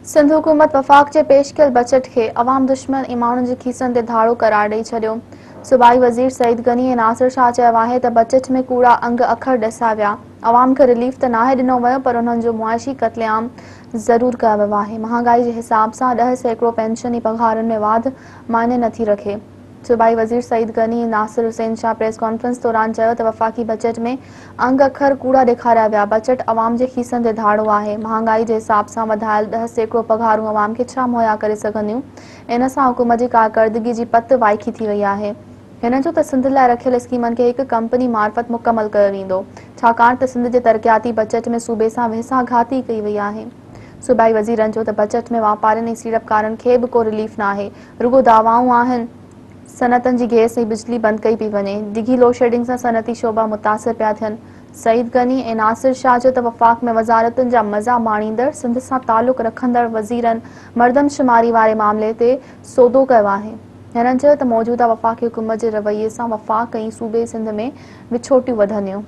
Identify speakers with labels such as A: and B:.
A: सिंध हुकूमत वफ़ाक़ जे पेश कयल बजट खे अवाम दुश्मन ऐं माण्हुनि जे खीसनि ते धाड़ो करार ॾेई छॾियो। सूबाई वज़ीर सईद गनी ऐं नासिर शाह चयो आहे त बजट में कूड़ा अंग अखर ॾिसा विया। अवाम खे रिलीफ त नाहे ॾिनो वियो, पर उन्हनि जो मुआशी क़त्लेआम ज़रूरु कयो वियो आहे। महांगाई जे हिसाब सां 10% पेंशन ऐं पघारुनि में वाध मायने नथी रखे। सूबाई वज़ीर सईद गनी ऐं नासिर हुसैन शाह प्रेस कॉन्फ्रेंस दौरान चयो त वफ़ाक़ी बजट में अंग अखर कूड़ा ॾेखारिया विया। बजट अवाम जे खीसनि ते धाड़ो आहे। महांगाई जे हिसाब सां वधायल 10% पघारूं अवाम खे छा मुहैया करे सघंदियूं। इन सां हुकूमत जी कारकर्दगी जी पत वाइकी थी वई आहे। हिन जो त सिंध लाइ रखियल स्कीमनि खे हिकु कंपनी मार्फत मुकमल कयो वेंदो, छाकाणि त सिंध जे तरक़ियाती बजट में सूबे सां वेसाघाती कई वई आहे। सूबाई वज़ीरनि चयो त बजट में वापारियुनि ऐं सीड़पकारनि खे बि को रिलीफ न आहे, रुगो दावाऊं आहिनि। सनअतनि जी गैस ऐं बिजली बंदि कई पई वञे। डिघी लोड शेडिंग सां सनअती शोबा मुतासिर पिया थियनि। सईद गनी ऐं नासिर शाह चयो त वफ़ाक़ में वज़ारतुनि जा मज़ा माणींदड़ सिंध सां तालुक़ रखंदड़ वज़ीरनि मर्दमशुमारी वारे मामले ते सौदो कयो आहे। हिननि चयो त मौजूदा वफ़ाक़ी हुकूमत जे रवैये सां वफ़ाक़ ऐं सूबे सिंध में विछोटियूं वधंदियूं।